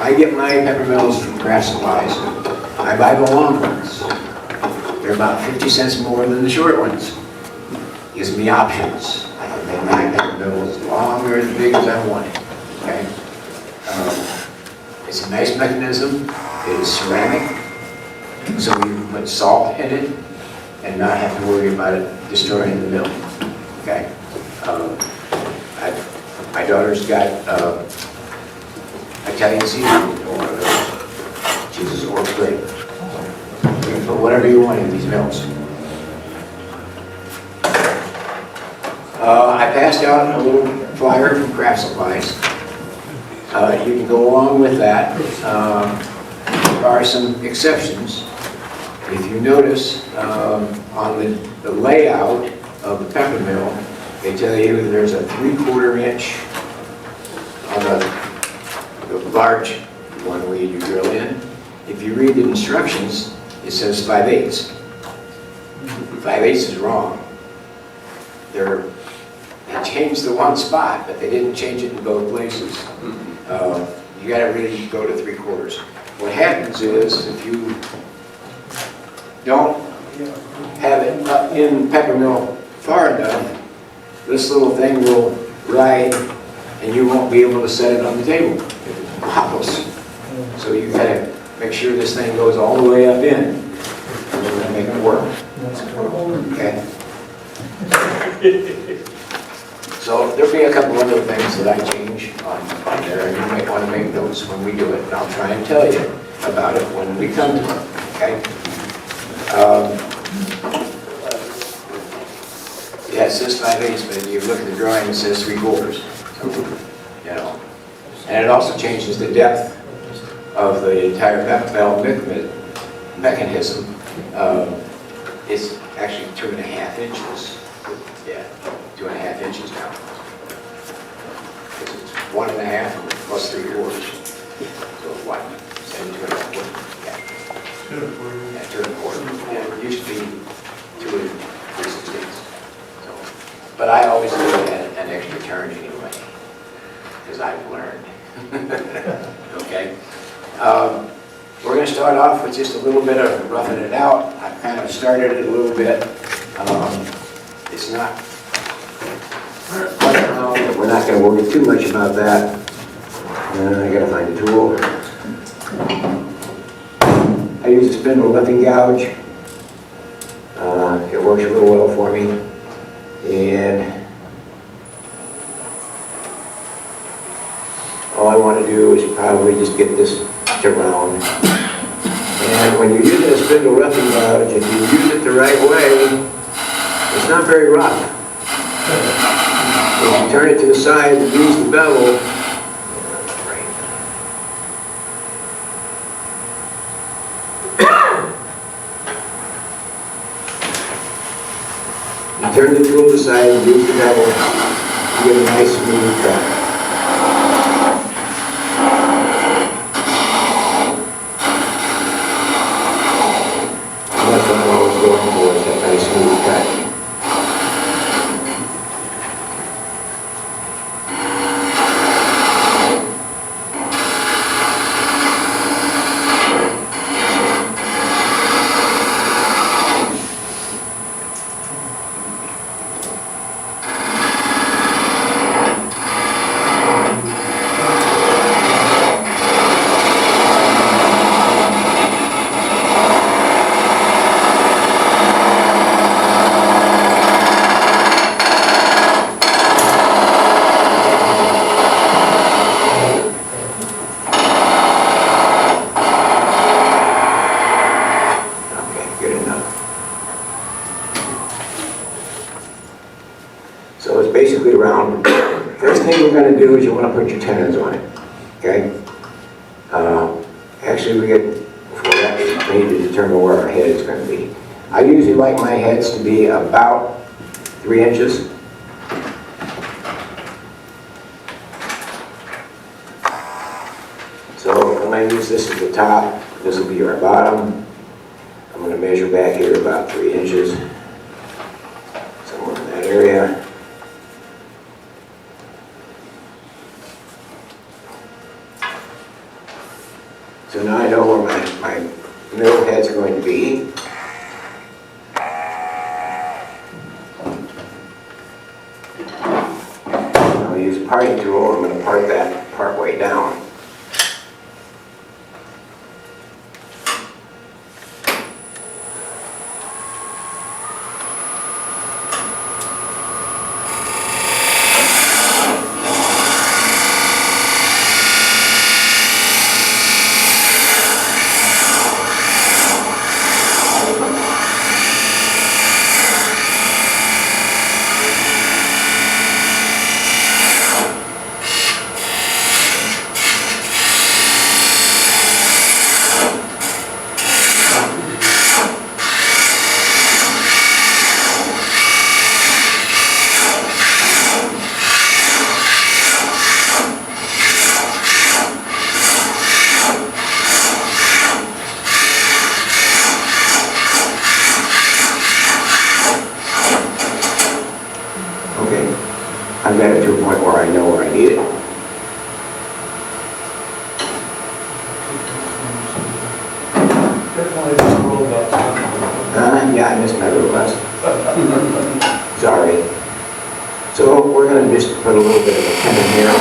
I get my peppermills from craft supplies. I buy the long ones. They're about 50 cents more than the short ones. Gives me options. I can make my peppermill as long or as big as I want it. Okay? It's a nice mechanism. It is ceramic, so you can put salt in it and not have to worry about it destroying the mill. Okay? My daughter's got Italian seafood in one of those. She says it works great. You can put whatever you want in these mills. I passed out a little flyer from Craft Supplies. You can go along with that. There are some exceptions. If you notice on the layout of the peppermill, they tell you there's a 3/4 inch on the large one where you drill in. If you read the instructions, it says 5/8. 5/8 is wrong. They changed the one spot, but they didn't change it in both places. You got to really go to 3/4. What happens is if you don't have it up in peppermill far enough, this little thing will ride and you won't be able to set it on the table. It wobbles. So you got to make sure this thing goes all the way up in and then make it work. Okay? So there'll be a couple other things that I change on there, and you might want to make notes when we do it, and I'll try and tell you about it when we come to it, okay? Yeah, it says 5/8, but if you look at the drawing, it says 3/4. So, you know, and it also changes the depth of the entire peppermill mechanism. It's actually 2.5 inches. Yeah, 2.5 inches now. It's 1.5 plus 3/4. So what? 2.5. Yeah. 2.25. Yeah, it used to be 2 3/16. So, but I always do an extra turn anyway, because I've learned. Okay. We're going to start off with just a little bit of roughing it out. I kind of started it a little bit. It's not quite long, but we're not going to worry too much about that. I got to find a tool. I use a spindle lifting gouge. It works real well for me. And all I want to do is probably just get this to round. And when you're using a spindle roughing gouge, if you use it the right way, it's not very rough. If you turn it to the side and use the bevel, you turn the tool to the side and use the bevel, you get a nice smooth cut. Basically round. First thing you're going to do is you want to put your tenons on it. Okay? Actually, before that, we need to determine where our head is going to be. I usually like my heads to be about 3 inches. So I'm going to use this as the top. This will be our bottom. I'm going to measure back here about 3 inches. Somewhere in that area. So now I know where my mill head's going to be. I'll use a parting tool. I'm going to part that part way down. I've got it to a point where I know where I need it. Yeah, I missed my request. Sorry. So we're going to just put a little bit of a pin in here.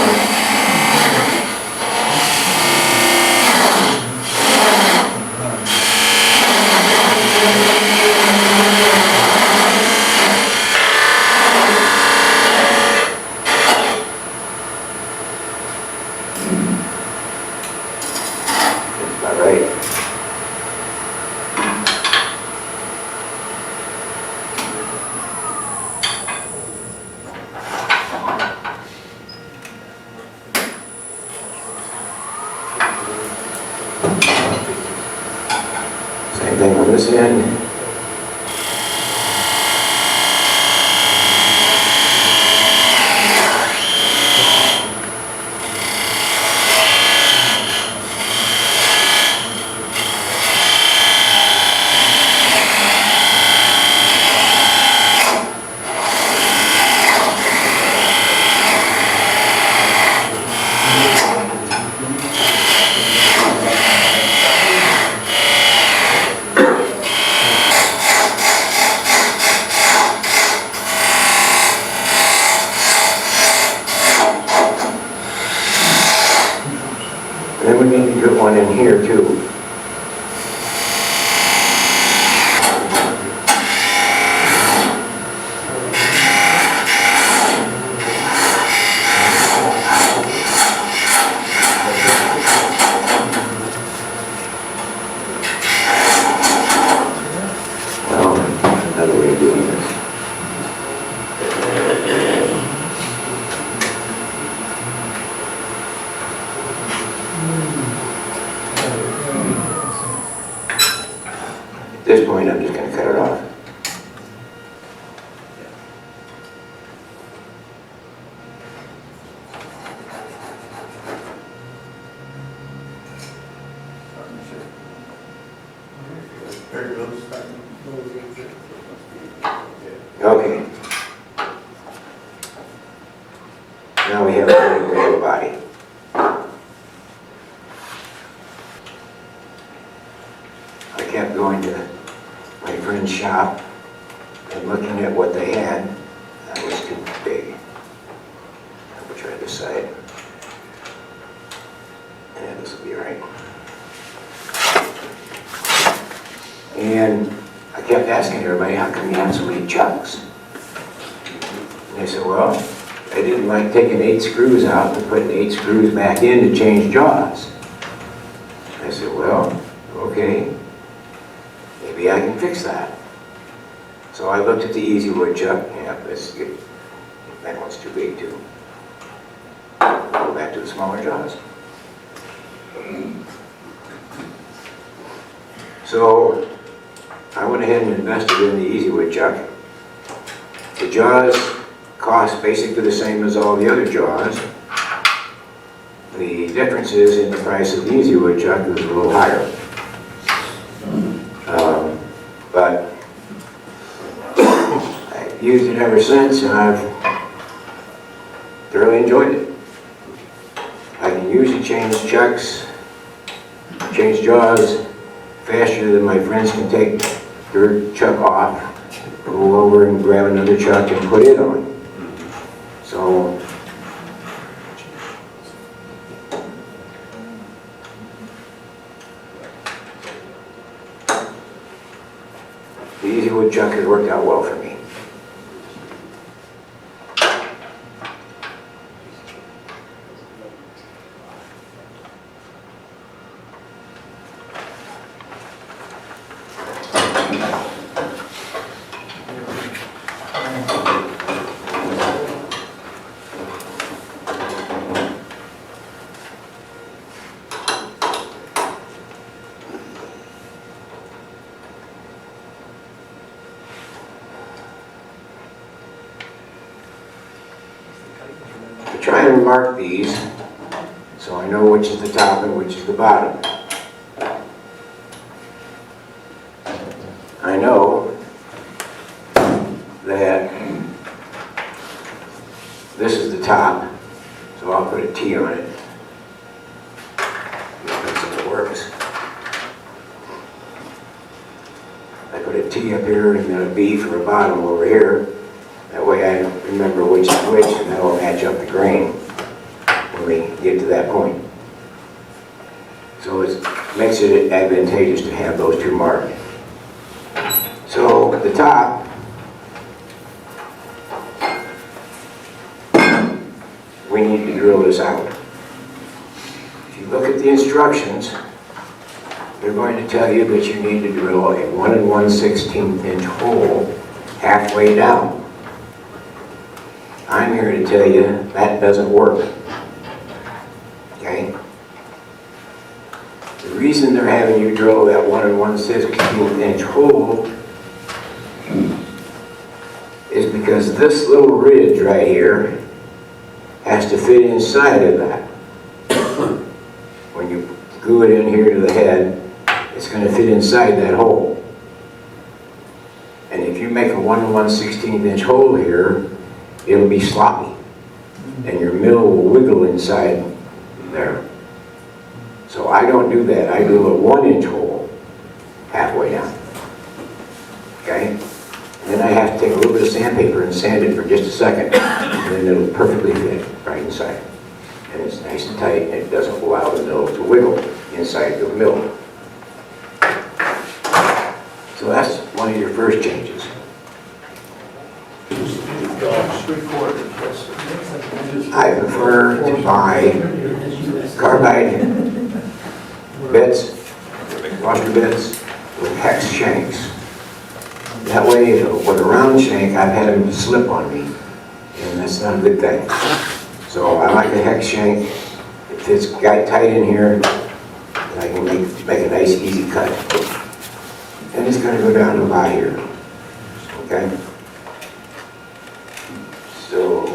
Same thing on this end. And then we need to put one in here too. Well, another way of doing this. At this point, I'm just going to cut it off. Okay. Now we have a really great body. I kept going to my friend's shop and looking at what they had. That was too big. I'll try this side. Yeah, this will be right. And I kept asking everybody, how come you have so many chucks? And they said, well, I didn't like taking 8 screws out and putting 8 screws back in to change jaws. I said, well, okay. Maybe I can fix that. So I looked at the easy wood chuck. Yeah, that one's too big too. Go back to the smaller jaws. So I went ahead and invested in the easy wood chuck. The jaws cost basically the same as all the other jaws. The difference is in the price of the easy wood chuck is a little higher. But I've used it ever since, and I've thoroughly enjoyed it. I can usually change chucks change jaws faster than my friends can take their chuck off, go over and grab another chuck and put it on. So, the easy wood chuck has worked out well for me. Try and mark these so I know which is the top and which is the bottom. I know that this is the top, so I'll put a T on it. That's how it works. I put a T up here and then a B for a bottom over here. That way I remember which is which, and that will match up the grain when we get to that point. So it makes it advantageous to have those two marked. So at the top, we need to drill this out. If you look at the instructions, they're going to tell you that you need to drill a 1 1/16 inch hole halfway down. I'm here to tell you that doesn't work. Okay? The reason they're having you drill that 1 1/16 inch hole is because this little ridge right here has to fit inside of that. When you glue it in here to the head, it's going to fit inside that hole. And if you make a 1 1/16 inch hole here, it'll be sloppy, and your mill will wiggle inside there. So I don't do that. I do a 1 inch hole halfway down. Okay? And then I have to take a little bit of sandpaper and sand it for just a second, and then it'll perfectly fit right inside. And it's nice and tight, and it doesn't allow the mill to wiggle inside the mill. So that's one of your first changes. I prefer to buy carbide bits, washer bits with hex shanks. That way, with a round shank, I've had them slip on me, and that's not a good thing. So I like a hex shank. It fits tight in here, and I can make a nice, easy cut. And it's going to go down to about here. Okay? So,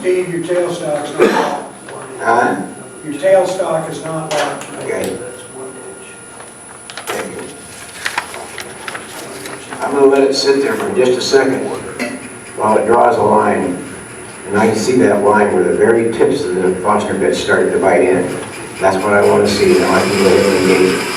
Steve, your tailstock is not locked. Your tailstock is not locked. Okay. I'm going to let it sit there for just a second while it draws a line. And I can see that line where the very tips of the Foster bits start to bite in. That's what I want to see. Now I can go ahead and engage it.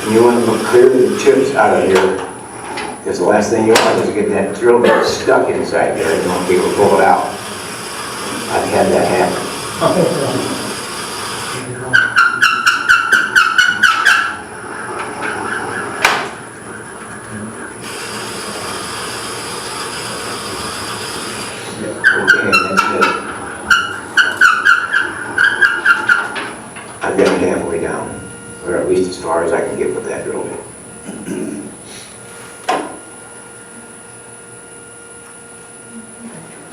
And you want to clear the chips out of here, because the last thing you want is to get that drill bit stuck inside there and you won't be able to pull it out. I've had that happen. Okay, that's it. I've got it halfway down, or at least as far as I can get with that drill bit.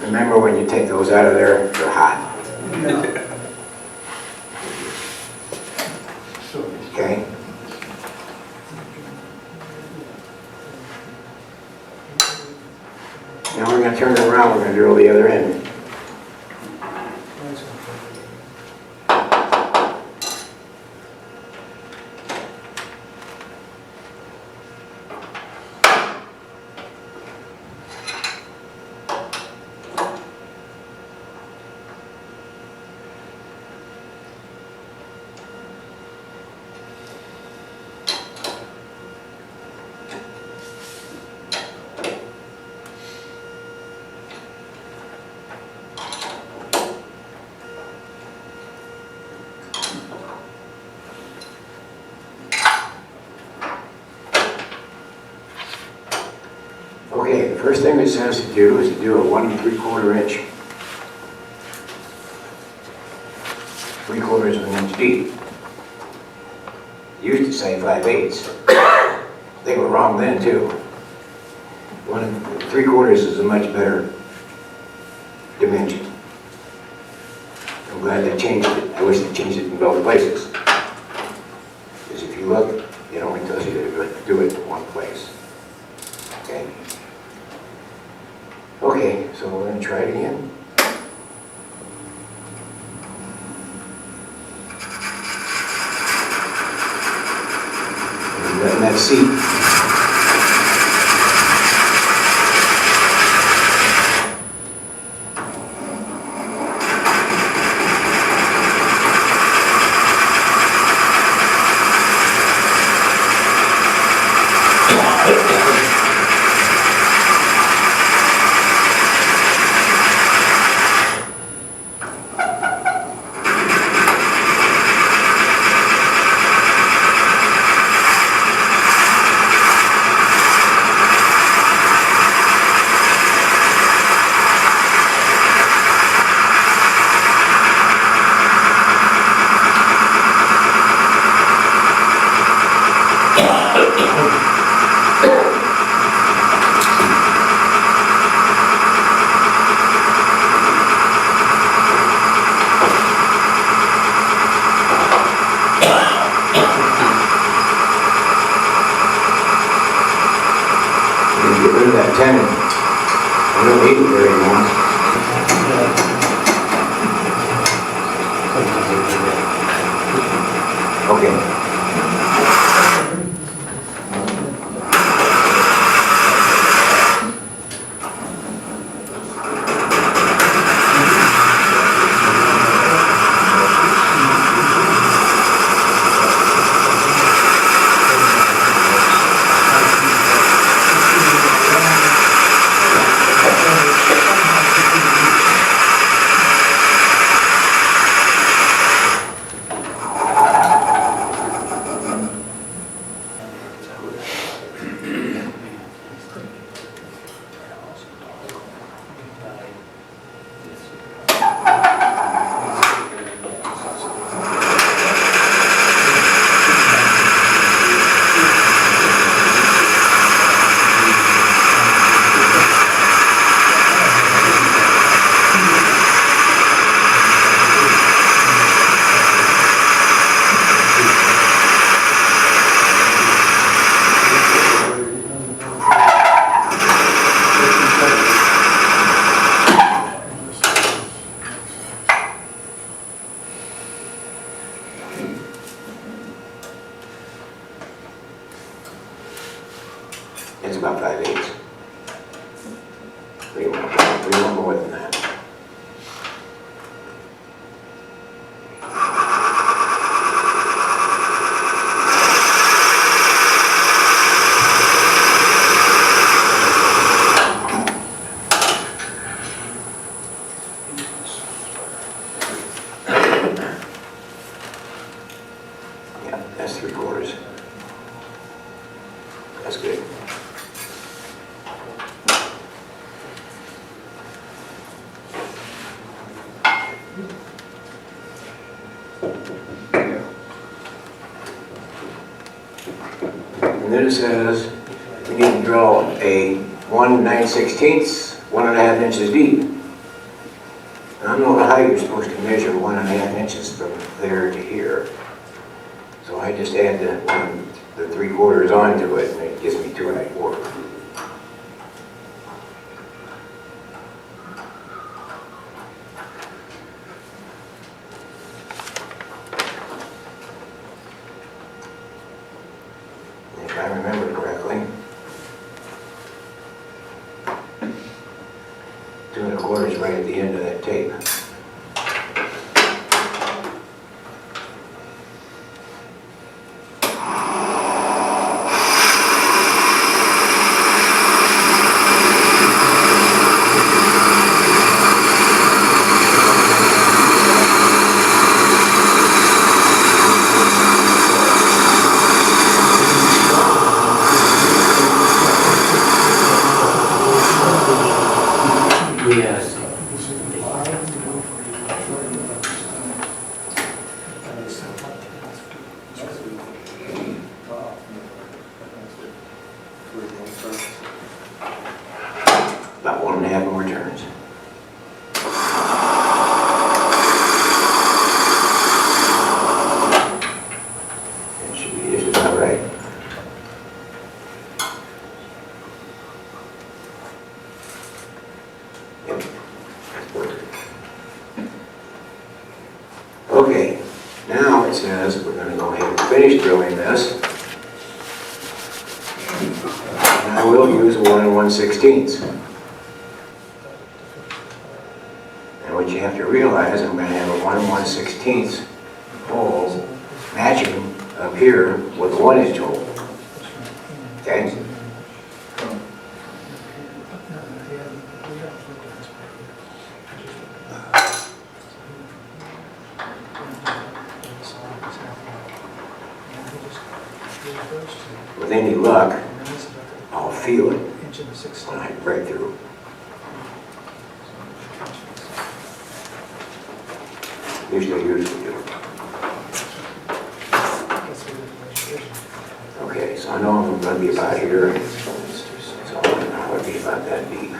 Remember, when you take those out of there, they're hot. Okay? Now we're going to turn it around, we're going to drill the other end. Okay, the first thing it says to do is to do a 1 3/4 inch, 3/4 of an inch deep. Used to say 5/8. They were wrong then too. 1 3/4 is a much better dimension. I'm glad they changed it. I wish they changed it in both places. Because if you look, it only tells you to do it in one place. Okay. Okay, so we're going to try it again. And letting that seat. Get rid of that tenon. I don't need it very long. Okay. It's about 5/8. We want more than that. That's good. And then it says we need to drill a 1 9/16, 1.5 inches deep. And I don't know how you're supposed to measure 1.5 inches from there to here. So I just add the 3/4 onto it, and it gives me 2 1/4. If I remember correctly, 2 1/4 is right at the end of that tape. Yes. About 1.5 more turns. That should be just about right. Yep. That's perfect. Okay, now it says we're going to go ahead and finish drilling this. And I will use 1 1/16. And what you have to realize, I'm going to have a 1 1/16 hole matching up here with a 1 inch hole. Okay? With any luck, I'll feel it when I break through. Usually do. Okay, so I know I'm going to be about here, so I'm going to be about that deep.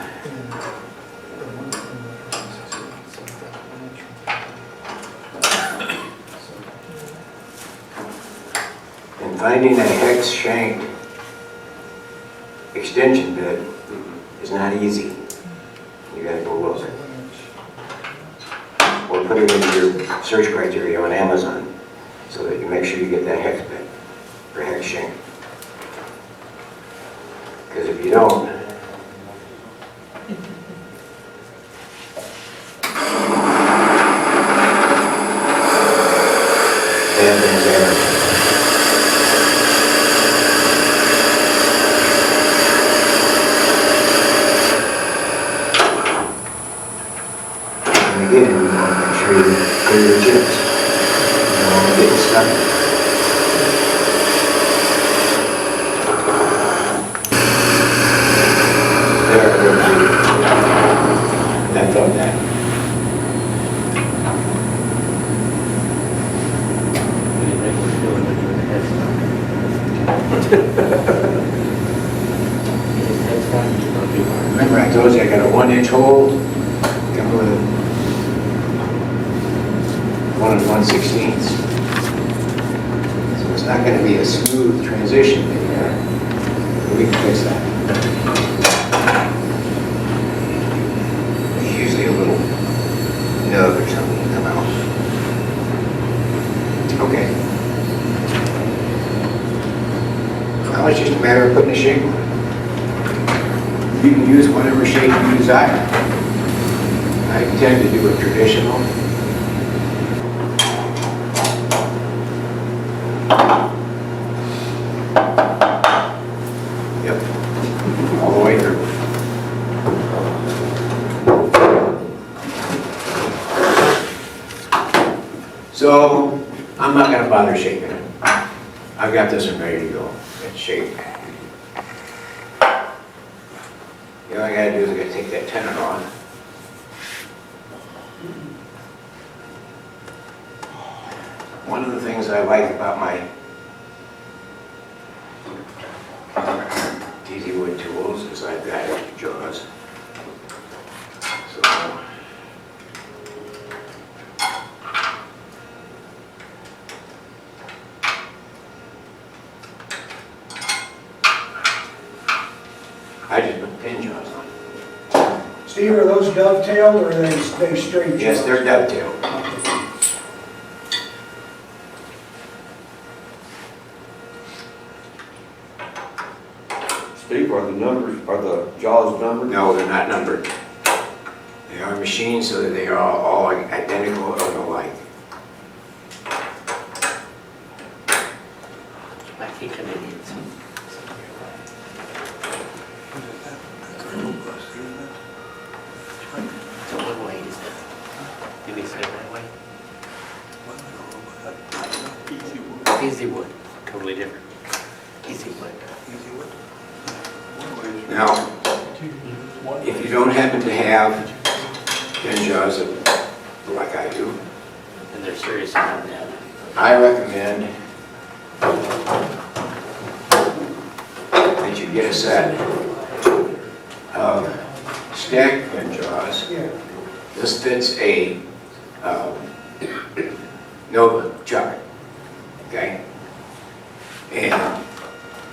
And finding a hex shank extension bit is not easy. You gotta go look. Or put it into your search criteria on Amazon so that you make sure you get that hex bit or hex shank. Because if you don't, bad things happen. Again, you want to make sure you clear your chips. You don't want to get stuck. There. That's on that. Remember I told you I got a 1 inch hole? Come with 1 1/16. So it's not going to be a smooth transition in there. But we can fix that. Usually a little nub or something will come out. Okay. Now it's just a matter of putting a shape on it. You can use whatever shape you desire. I tend to do a traditional. Yep, all the way through. So, I'm not going to bother shaping it. I've got this one ready to go. It's shaped. I gotta do is I gotta take that tenant off. One of the things I like about my TZ Wood tools is I've got extra jaws. So I just put pin jaws on. Steve, are those dovetailed or are they straight jaws? Yes, they're dovetail. Steve, are the jaws numbered? No, they're not numbered. They are machined so that they are all identical and alike. Wacky Canadians. So what way is it? Did we say that way? Easy wood, totally different. Easy wood. Now, if you don't happen to have pin jaws like I do, And they're serious about that. I recommend that you get a set of stacked pin jaws. Yeah. This fits a Nova chuck, okay? And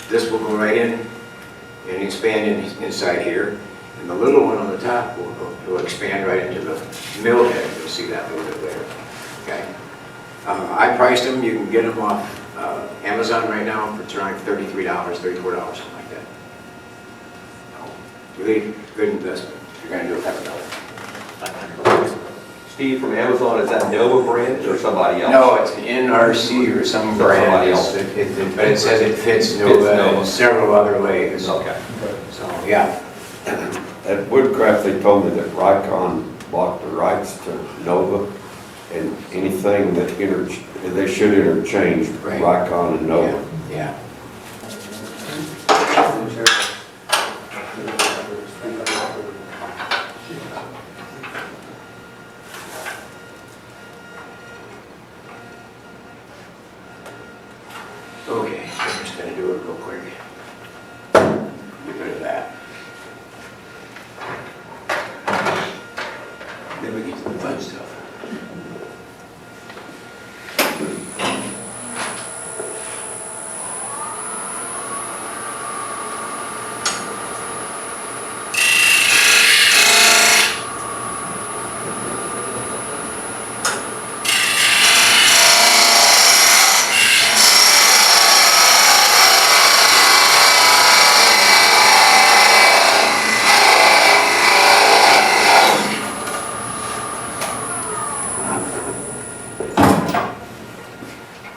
this will go right in and expand inside here. And the little one on the top will expand right into the mill head. You'll see that a little bit later, okay? I priced them. You can get them off Amazon right now for around $33, $34, something like that. Really good investment if you're going to do a peppermill. $500. Steve, from Amazon, is that Nova brand or somebody else? No, it's an NRC or some brand. Somebody else. But it says it fits Nova Nova. in several other ways. Okay. So, yeah. At Woodcraft, they told me that Rycon bought the rights to Nova, and anything that they should interchange Right. Rycon and Nova. Yeah. Okay, I'm just gonna do it real quick. Get rid of that. Then we get to the fun stuff.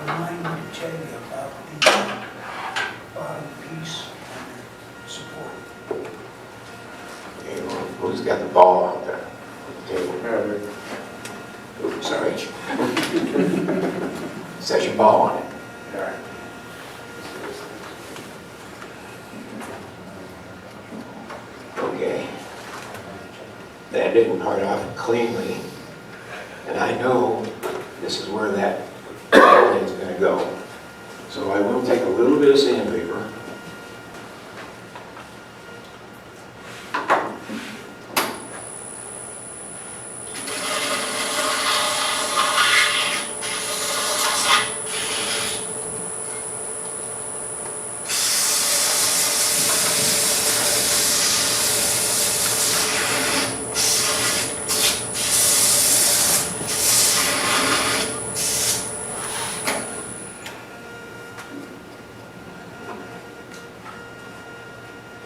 Remind me to tell you about the bottom piece and the support. Okay, well, who's got the ball out there on the table? Oops, sorry. Set your ball on it. All right. Okay. That didn't part off cleanly, and I know this is where that thing's gonna go. So I will take a little bit of sandpaper.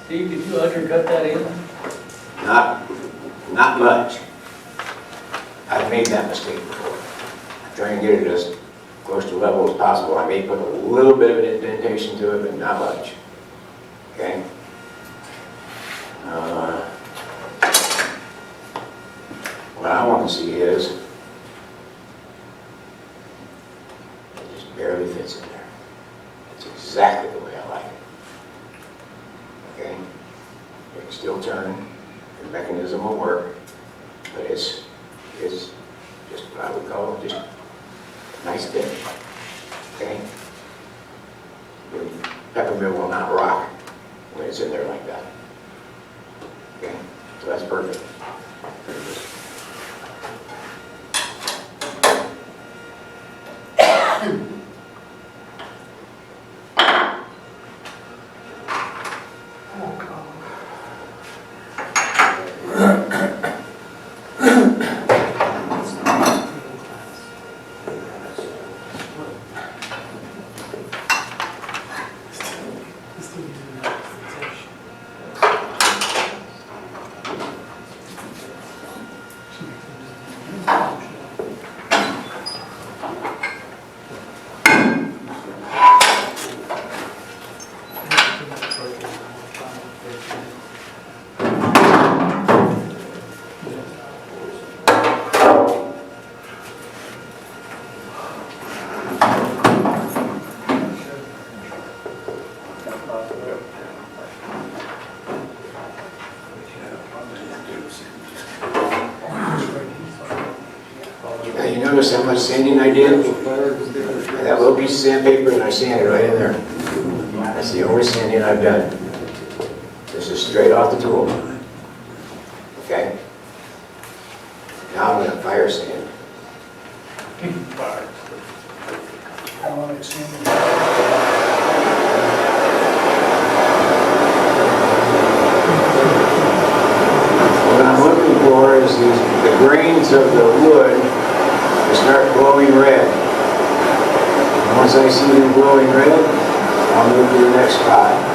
Steve, did you undercut that in? Not much. I've made that mistake before. I try and get it as close to level as possible. I may put a little bit of an indentation to it, but not much. Okay? What I want to see is, it just barely fits in there. It's exactly the way I like it. Okay? You can still turn. the mechanism will work, but it's just what I would call just a nice finish, okay? The peppermill will not rock when it's in there like that, okay? So that's perfect. Now you notice how much sanding I did? That little piece of sandpaper and I sanded right in there. That's the only sanding I've done. This is straight off the tool. Okay? Now I'm gonna fire sand. How long it's in? What I'm looking for is the grains of the wood to start glowing red. And once I see them glowing red, I'll move to the next spot.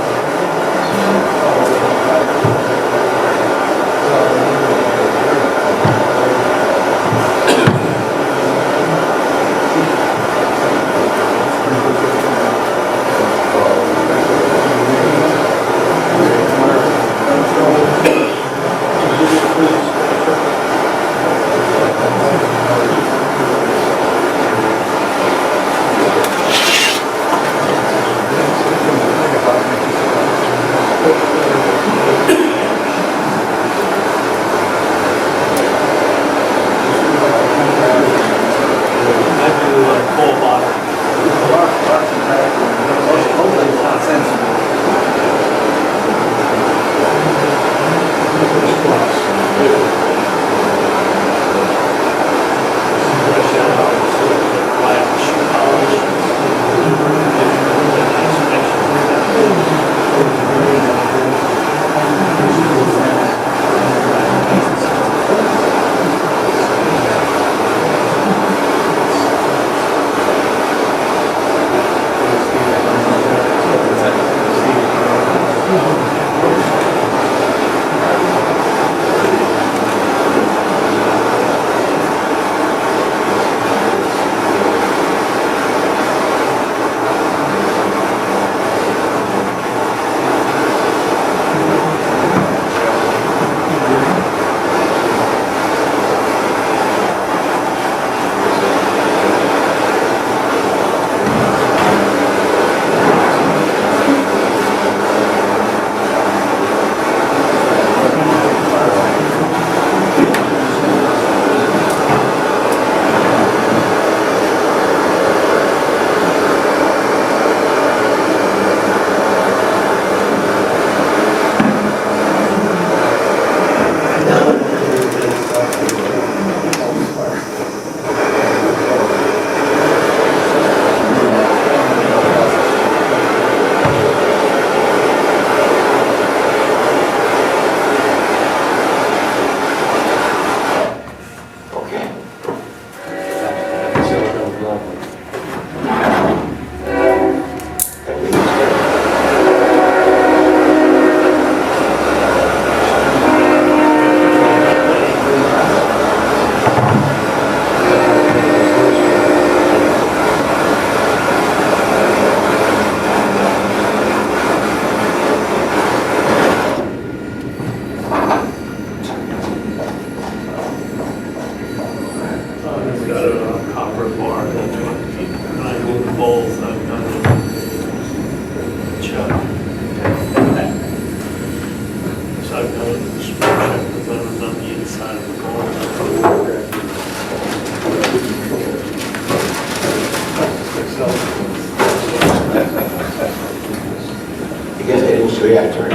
So yeah, turn. I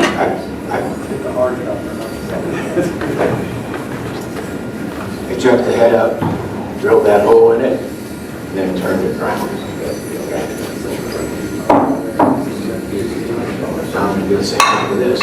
chucked the head up, drilled that hole in it, and then turned it around. Okay. Now I'm going to do the same thing with this.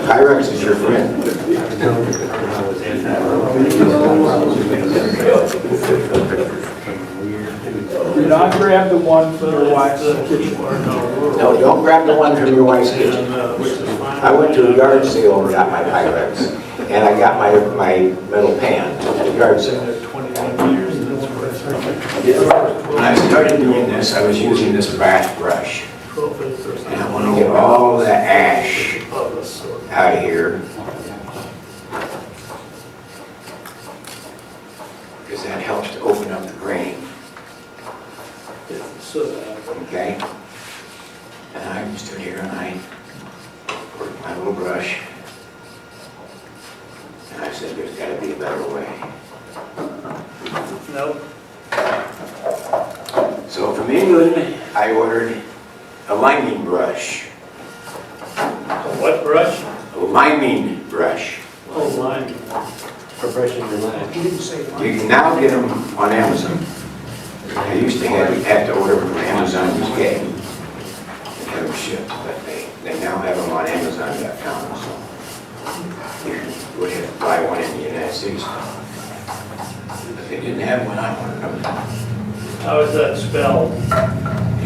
Pyrex is your friend. Did I grab the one for your wife's kitchen? No, don't grab the one from your wife's kitchen. I went to a yard sale and got my Pyrex. And I got my metal pan at the yard sale. When I started doing this, I was using this brass brush. And I want to get all the ash out of here. Because that helps to open up the grain. Okay? And I stood here and I worked my little brush. And I said, there's got to be a better way. Nope. So from England, I ordered a liming brush. What brush? A liming brush. Oh, lime. For brushing your line. He didn't say You can now get them on Amazon. I used to have to order them from Amazon each day. And have them shipped, but they now have them on Amazon.com. So you can go ahead and buy one in the United States. But they didn't have one, I wanted them. How is that spelled?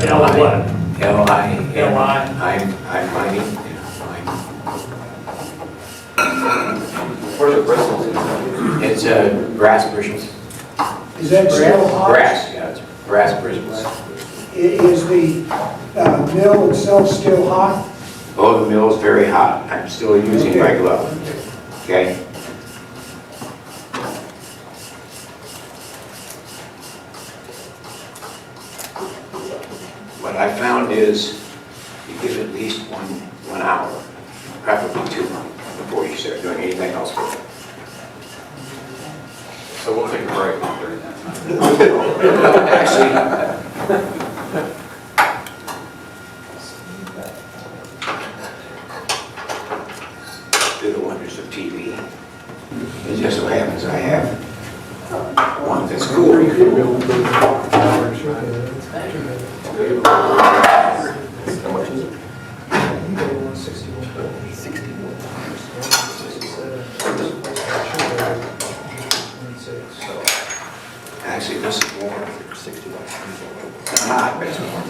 L what? L-I. L-I. I'm lining. For the bristles. It's brass bristles. Is that still hot? Brass, yeah, it's brass bristles. Is the mill itself still hot? Oh, the mill's very hot. I'm still using my glove. Okay? What I found is you give it at least one hour, preferably 2, before you start doing anything else with it. So we'll take a break during that time. Actually, do the wonders of TV. It just so happens I have one that's cool. How much is it? Actually, this is warm. It's hot, but it's warm.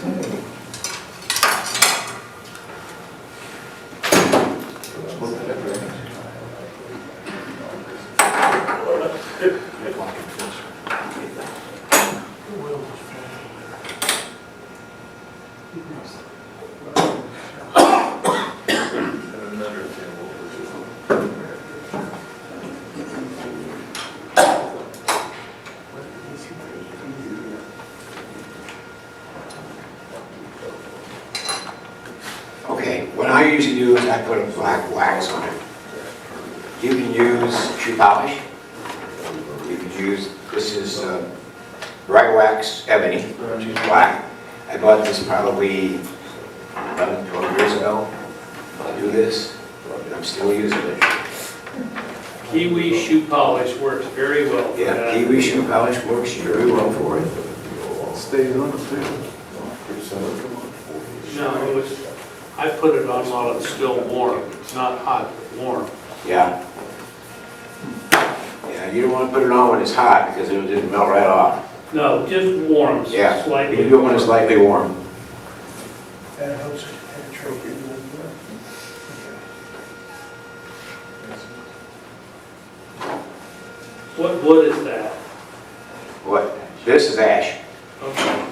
I usually do is I put a black wax on it. You can use shoe polish. You can use, this is dry wax ebony, which is black. I bought this probably 11, 12 years ago. I do this, and I'm still using it. Kiwi shoe polish works very well for Yeah, that. kiwi shoe polish works very well for it. Stays on it too. No, I put it on while it's still warm. It's not hot, but warm. Yeah. Yeah, you don't want to put it on when it's hot because it'll just melt right off. No, just warm, Yeah, you slightly. can do it when it's lightly warm. That helps it penetrate your wood. What wood is that? What? This is ash. Okay.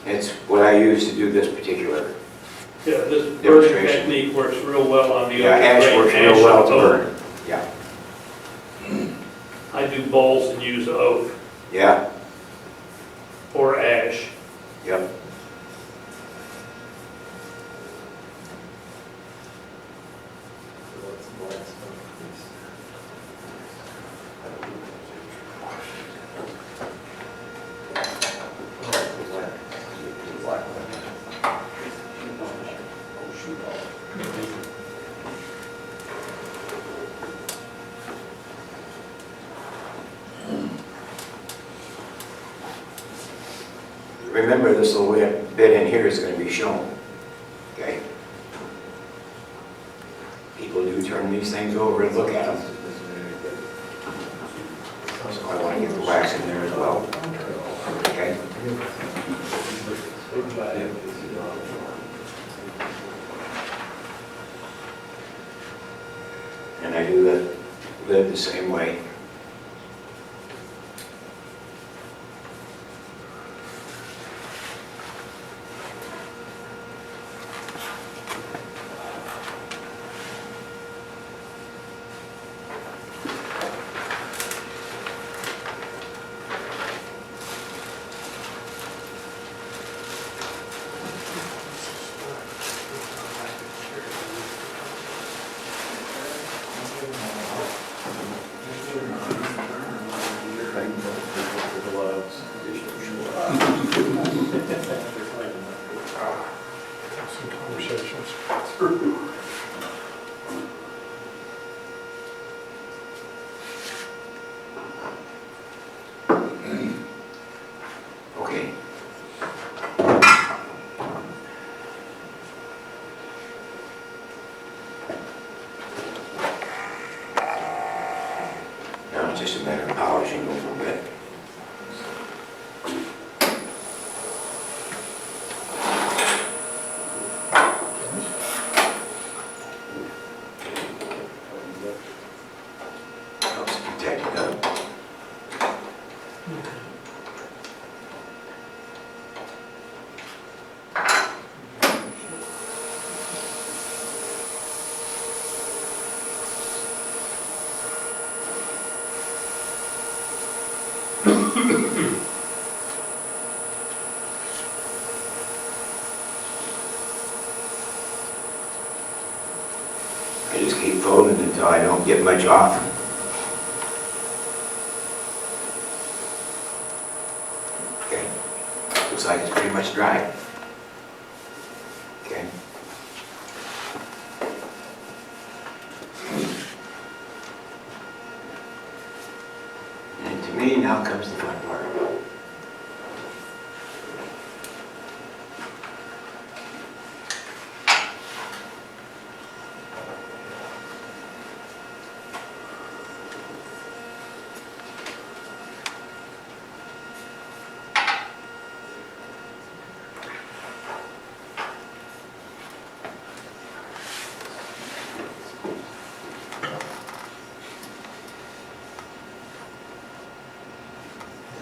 It's what I use to do this particular. Yeah, this burning Demonstration. technique works real well on the Yeah, other ash grade, works real ash well to and oak. burn. Yeah, I do bowls and use oak yeah, or ash. yep. Remember, this little bit in here is going to be shown, okay? People do turn these things over and look at them. So I want to get the wax in there as well, okay? And I do the lid the same way. Some conversations. Okay. Now it's just a matter of polishing a little bit. Helps protect it up. I just keep folding until I don't get much off. Okay, looks like it's pretty much dry. Okay. And to me, now comes the fun part.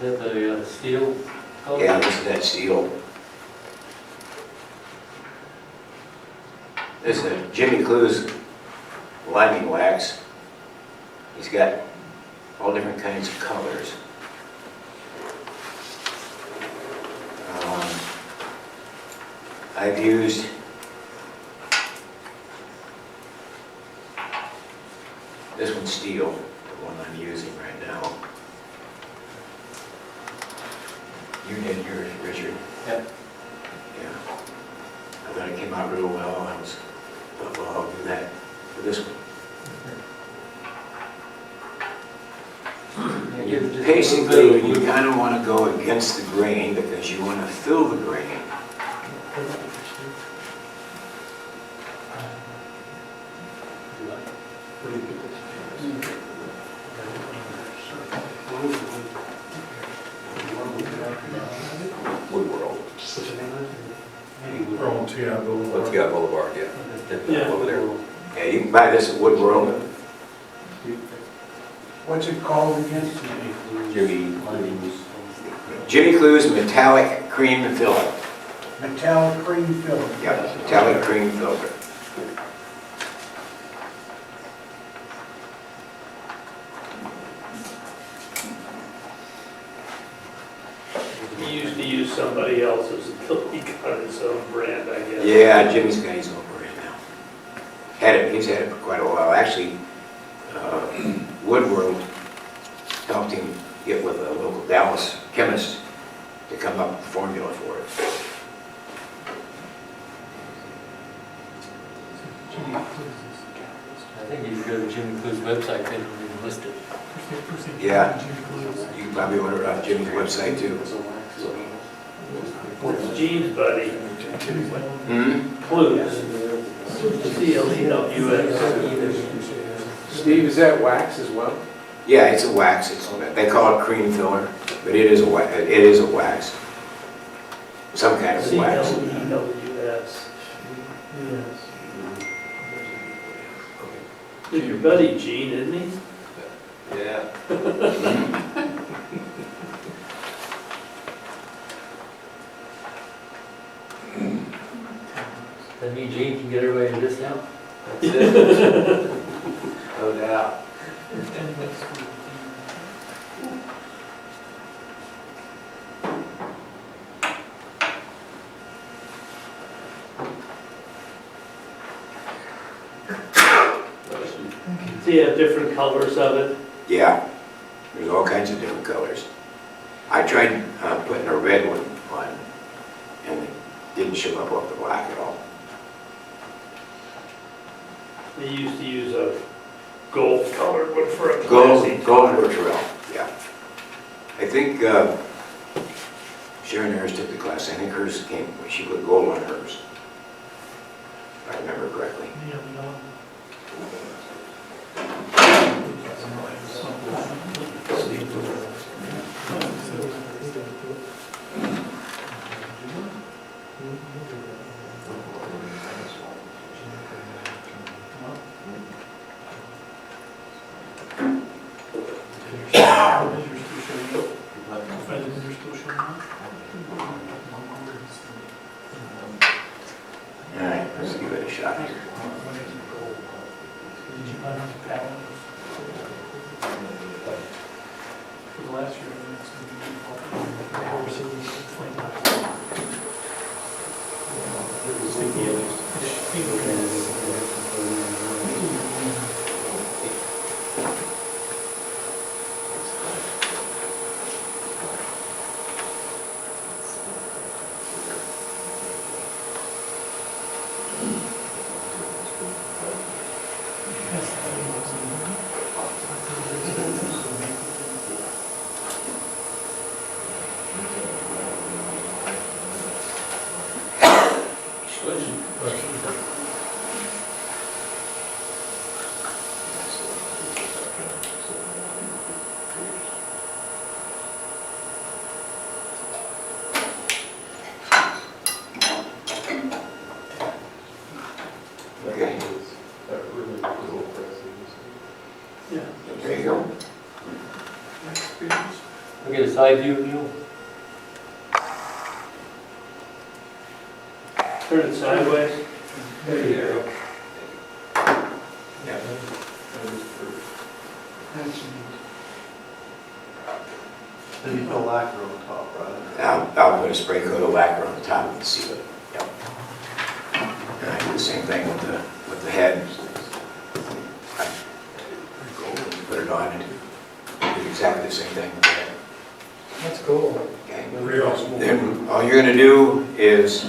Is that the steel color? Yeah, this is that steel. This is a Jimmy Clue's liming wax. He's got all different kinds of colors. I've used steel, the one I'm using right now. You did yours, Richard? Yep. Yeah. I thought it came out real well. I was, well, I'll do that for this one. Basically, you kind of want to go against the grain because you want to fill the grain. Woodworld. Or on T.I. Boulevard. Let's go Boulevard, yeah. Yeah. Over there. Yeah, you can buy this at Woodworld. What's it called again? Jimmy Clue's Metallic Cream Filter. Metallic cream filter. Yep, metallic cream filter. He used to use somebody else's until he got his own brand, I guess. Yeah, Jimmy's got his own brand now. He's had it for quite a while. Actually, Woodworld helped him get with a local Dallas chemist to come up with the formula for it. I think you should go to Jimmy Clue's website, they don't even list it. Yeah, you can probably order it off Jimmy's website too. It's Gene's buddy, Hmm? Clues, CLELUS. Steve, is that wax as well? Yeah, it's a wax. They call it cream filler, but it is a wax. Some kind of wax. CLELUS. Is your buddy Gene, isn't he? Yeah. That mean Gene can get everybody a discount? No doubt. So you have different colors of it? Yeah, there's all kinds of different colors. I tried putting a red one on, and it didn't show up off the black at all. They used to use a gold colored one for a Gold classy works well, yeah. I think Sharon Harris took the class. I think hers came, she put gold on hers, if I remember correctly. All right, let's give it a shot here. Okay, Yeah. there you go. Look at a side view, Neil. Turn it sideways. There you go. Then you put lacquer on top, right? I'll put a spray coat of lacquer on the top of the seal. Yep. And I do the same thing with the head. on it. Do exactly the same thing with that. That's cool. Okay? Pretty awesome. Then all you're gonna do is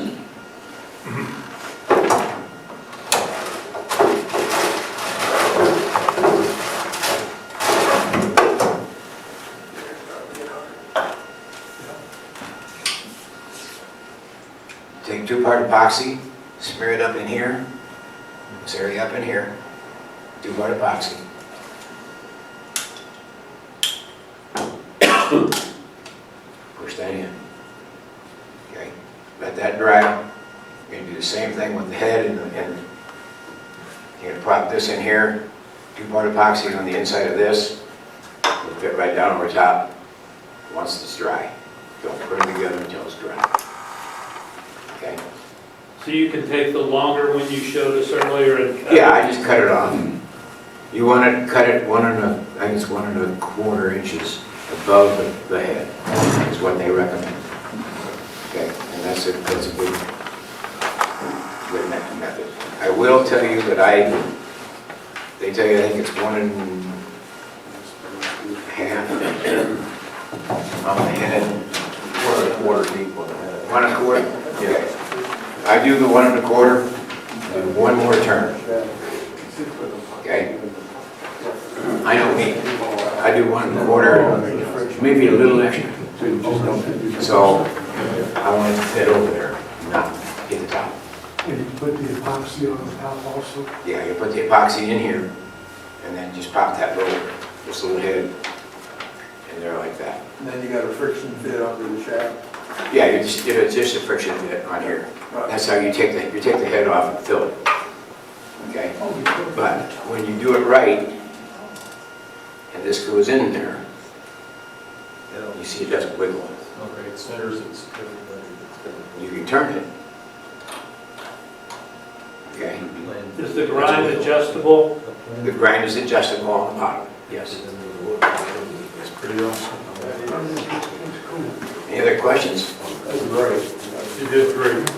take 2-part epoxy, smear it up in here, this area up in here, 2-part epoxy. Push that in. Okay, let that dry. You're gonna do the same thing with the head and you're gonna prop this in here, 2-part epoxy on the inside of this. It'll fit right down over top once it's dry. Don't put them together until it's dry. Okay? So you can take the longer one you showed us earlier and cut it? Yeah, I just cut it off. You want to cut it 1 1/4 inches above the head, is what they recommend. Okay, and that's a good method. I will tell you that they tell you I think it's 1 1/2 on the head. 1 1/4 deep on the head. 1 1/4? Okay. I do the 1 1/4, do one more turn. Okay? I know me. I do 1 1/4, maybe a little extra. So I want it to fit over there, not hit the top. And you put the epoxy on the top also? Yeah, you put the epoxy in here, and then just pop this little head in there like that. And then you got a friction fit under the shaft. Yeah, it's just a friction fit on here. That's how you take the head off and fill it. Okay? But when you do it right, and this goes in there, you see it doesn't wiggle. Okay, it centers its. You can turn it. Okay? Is the grind adjustable? The grind is adjustable on the bottom. Yes. It's pretty awesome. Any other questions? That's great. You did great.